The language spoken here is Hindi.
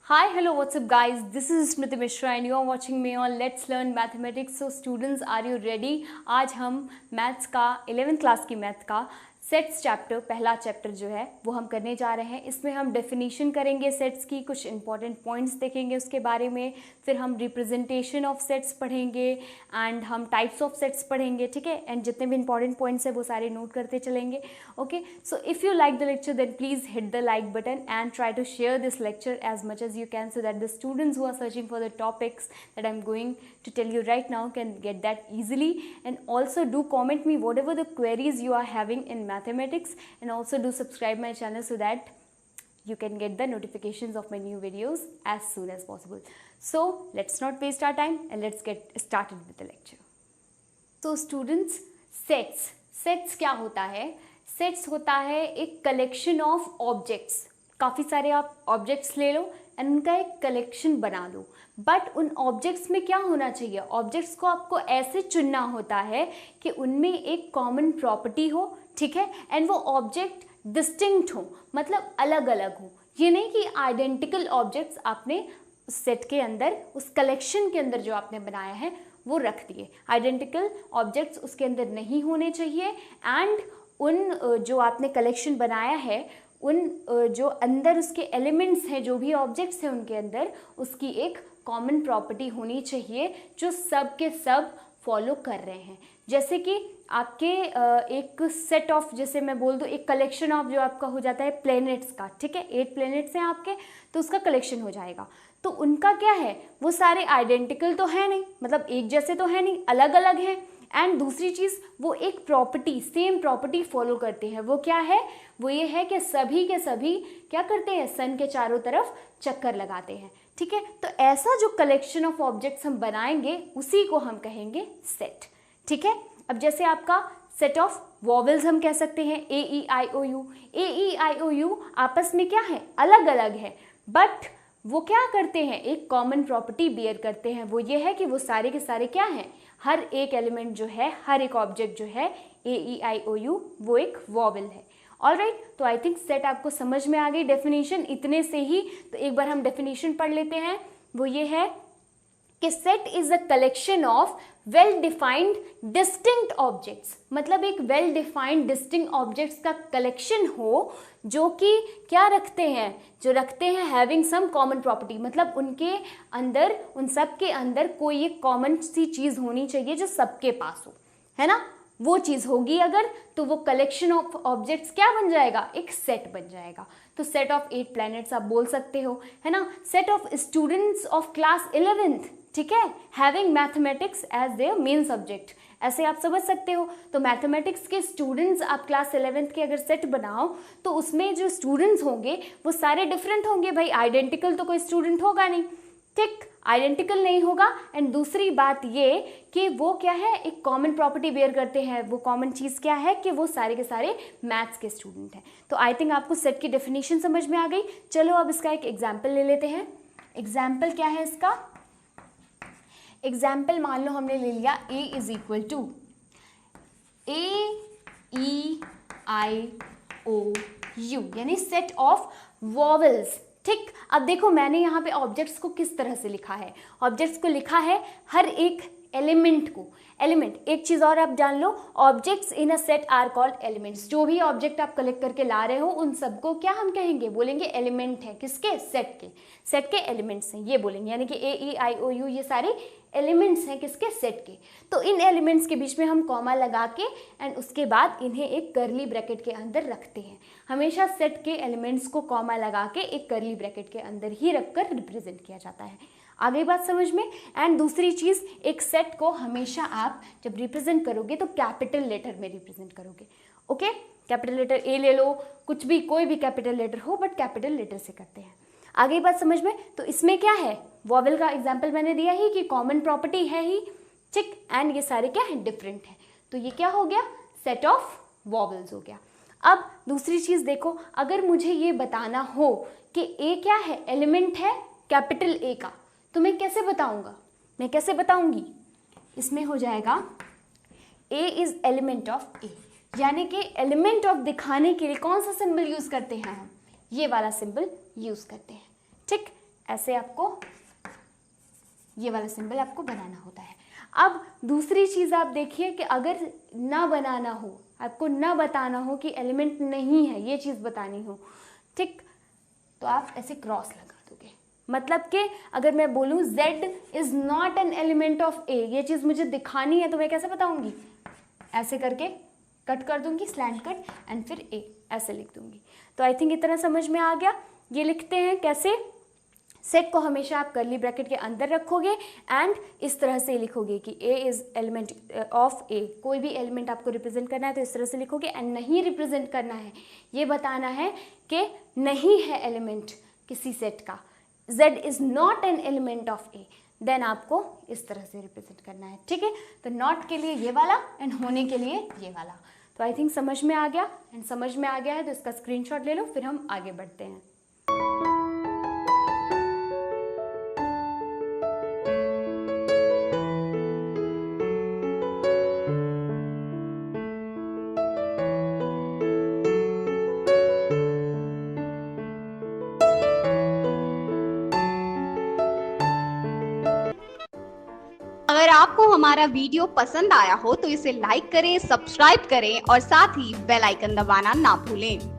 Hi, hello, what's up guys? This is Smriti Mishra and you are watching me on Let's Learn Mathematics. So students, are you ready? आज हम मैथ्स का 11th क्लास की मैथ का सेट्स चैप्टर, पहला चैप्टर जो है वो हम करने जा रहे हैं। इसमें हम डेफिनेशन करेंगे सेट्स की, कुछ इंपॉर्टेंट पॉइंट्स देखेंगे उसके बारे में, फिर हम रिप्रेजेंटेशन ऑफ सेट्स पढ़ेंगे एंड हम टाइप्स ऑफ सेट्स पढ़ेंगे, ठीक है। एंड जितने भी इंपॉर्टेंट पॉइंट्स हैं वो सारे नोट करते चलेंगे। Okay, so if you like the lecture then please hit the like button and try to share this lecture as much as you can so that the students who are searching for the topics that I'm going to tell you right now can get that easily. And also do comment me whatever the queries you are having in mathematics, and also do subscribe my channel so that you can get the notifications of my new videos as soon as possible. So let's not waste our time and let's get started with the lecture. So students, sets क्या होता है? सेट्स होता है एक कलेक्शन ऑफ ऑब्जेक्ट्स। काफ़ी सारे आप ऑब्जेक्ट्स ले लो एंड उनका एक कलेक्शन बना लो। बट उन ऑब्जेक्ट्स में क्या होना चाहिए? ऑब्जेक्ट्स को आपको ऐसे चुनना होता है कि उनमें एक कॉमन प्रॉपर्टी हो, ठीक है, एंड वो ऑब्जेक्ट डिस्टिंक्ट हो, मतलब अलग अलग हो। ये नहीं कि आइडेंटिकल ऑब्जेक्ट्स आपने सेट के अंदर, उस कलेक्शन के अंदर जो आपने बनाया है वो रख दिए। आइडेंटिकल ऑब्जेक्ट्स उसके अंदर नहीं होने चाहिए एंड उन जो आपने कलेक्शन बनाया है, उन जो अंदर उसके एलिमेंट्स हैं, जो भी ऑब्जेक्ट्स हैं उनके अंदर, उसकी एक कॉमन प्रॉपर्टी होनी चाहिए जो सब के सब फॉलो कर रहे हैं। जैसे कि आपके एक सेट ऑफ, जैसे मैं बोल दूँ एक कलेक्शन ऑफ जो आपका हो जाता है प्लैनेट्स का, ठीक है, 8 प्लैनेट्स हैं आपके, तो उसका कलेक्शन हो जाएगा। तो उनका क्या है, वो सारे आइडेंटिकल तो है नहीं, मतलब एक जैसे तो है नहीं, अलग अलग हैं। एंड दूसरी चीज़, वो एक प्रॉपर्टी, सेम प्रॉपर्टी फॉलो करते हैं। वो क्या है? वो ये है कि सभी के सभी क्या करते हैं, सन के चारों तरफ चक्कर लगाते हैं, ठीक है। तो ऐसा जो कलेक्शन ऑफ ऑब्जेक्ट्स हम बनाएंगे उसी को हम कहेंगे सेट, ठीक है। अब जैसे आपका सेट ऑफ वॉवेल्स हम कह सकते हैं, ए E I O you. A E I O you आपस में क्या है, अलग अलग है, बट वो क्या करते हैं, एक कॉमन प्रॉपर्टी बियर करते हैं। वो ये है कि वो सारे के सारे क्या हैं, हर एक एलिमेंट जो है, हर एक ऑब्जेक्ट जो है ए ई आई ओ यू, वो एक वॉवेल है। ऑलराइट, तो आई थिंक सेट आपको समझ में आ गई डेफिनेशन इतने से ही। तो एक बार हम डेफिनेशन पढ़ लेते हैं। वो ये है कि set is a collection of well defined distinct objects, मतलब एक वेल डिफाइंड डिस्टिंक्ट ऑब्जेक्ट्स का कलेक्शन हो जो कि क्या रखते हैं, जो रखते हैं हैविंग सम कॉमन प्रॉपर्टी, मतलब उनके अंदर, उन सब के अंदर कोई एक कॉमन सी चीज़ होनी चाहिए जो सबके पास हो, है ना। वो चीज़ होगी अगर, तो वो कलेक्शन ऑफ ऑब्जेक्ट्स क्या बन जाएगा, एक सेट बन जाएगा। तो सेट ऑफ 8 प्लैनेट्स आप बोल सकते हो, है ना। Set of students of class 11th, ठीक है, having mathematics as their main subject, ऐसे आप समझ सकते हो। तो मैथमेटिक्स के स्टूडेंट्स आप क्लास 11th के अगर सेट बनाओ तो उसमें जो स्टूडेंट्स होंगे वो सारे डिफरेंट होंगे। भाई आइडेंटिकल तो कोई स्टूडेंट होगा नहीं, ठीक, आइडेंटिकल नहीं होगा। एंड दूसरी बात ये कि वो क्या है, एक कॉमन प्रॉपर्टी बेयर करते हैं। वो कॉमन चीज़ क्या है कि वो सारे के सारे मैथ्स के स्टूडेंट हैं। तो आई थिंक आपको सेट की डेफिनेशन समझ में आ गई। चलो अब इसका एक एग्जाम्पल ले लेते हैं। एग्जाम्पल क्या है इसका? एग्जाम्पल मान लो हमने ले लिया a is equal to A E I O U, यानी सेट ऑफ वॉवेल्स, ठीक। अब देखो मैंने यहाँ पे ऑब्जेक्ट्स को किस तरह से लिखा है। ऑब्जेक्ट्स को लिखा है हर एक एलिमेंट को, एलिमेंट। एक चीज़ और आप जान लो, objects in a set are called elements. जो भी ऑब्जेक्ट आप कलेक्ट करके ला रहे हो उन सबको क्या हम कहेंगे, बोलेंगे एलिमेंट है। किसके? सेट के। सेट के एलिमेंट्स हैं ये बोलेंगे, यानी कि ए ई आई ओ यू ये सारे एलिमेंट्स हैं किसके? सेट के। तो इन एलिमेंट्स के बीच में हम कॉमा लगा के एंड उसके बाद इन्हें एक करली ब्रैकेट के अंदर रखते हैं। हमेशा सेट के एलिमेंट्स को कॉमा लगा के एक करली ब्रैकेट के अंदर ही रखकर रिप्रेजेंट किया जाता है। आ गई बात समझ में? एंड दूसरी चीज़, एक सेट को हमेशा आप जब रिप्रेजेंट करोगे तो कैपिटल लेटर में रिप्रेजेंट करोगे। ओके, कैपिटल लेटर ए ले लो, कुछ भी, कोई भी कैपिटल लेटर हो, बट कैपिटल लेटर से करते हैं। आ गई बात समझ में? तो इसमें क्या है, वॉवेल का एग्जाम्पल मैंने दिया ही कि कॉमन प्रॉपर्टी है ही, ठीक, एंड ये सारे क्या है, डिफरेंट है। तो ये क्या हो गया, सेट ऑफ वॉवेल्स हो गया। अब दूसरी चीज़ देखो, अगर मुझे ये बताना हो कि ए क्या है, एलिमेंट है कैपिटल ए का, तो मैं कैसे बताऊंगा, मैं कैसे बताऊंगी? इसमें हो जाएगा ए इज एलिमेंट ऑफ ए, यानी कि एलिमेंट ऑफ दिखाने के लिए कौन सा सिंबल यूज करते हैं हम, ये वाला सिंबल यूज करते हैं, ठीक। ऐसे आपको ये वाला सिंबल आपको बनाना होता है। अब दूसरी चीज़ आप देखिए कि अगर ना बनाना हो, आपको ना बताना हो कि एलिमेंट नहीं है, ये चीज़ बतानी हो, ठीक, तो आप ऐसे क्रॉस लगा दोगे। मतलब कि अगर मैं बोलूँ Z is not an element of A, ये चीज़ मुझे दिखानी है तो मैं कैसे बताऊँगी, ऐसे करके कट कर दूंगी, स्लैंट कट, एंड फिर A ऐसे लिख दूंगी। तो आई थिंक इतना समझ में आ गया। ये लिखते हैं कैसे, सेट को हमेशा आप कर्ली ब्रैकेट के अंदर रखोगे एंड इस तरह से लिखोगे कि A is element of A। कोई भी एलिमेंट आपको रिप्रेजेंट करना है तो इस तरह से लिखोगे, एंड नहीं रिप्रेजेंट करना है, ये बताना है कि नहीं है एलिमेंट किसी सेट का, Z is not an element of A, then आपको इस तरह से रिप्रेजेंट करना है, ठीक है। तो नॉट के लिए ये वाला एंड होने के लिए ये वाला। तो आई थिंक समझ में आ गया, एंड समझ में आ गया है तो इसका स्क्रीनशॉट ले लो, फिर हम आगे बढ़ते हैं। अगर आपको हमारा वीडियो पसंद आया हो तो इसे लाइक करें, सब्सक्राइब करें और साथ ही बेल आइकन दबाना ना भूलें।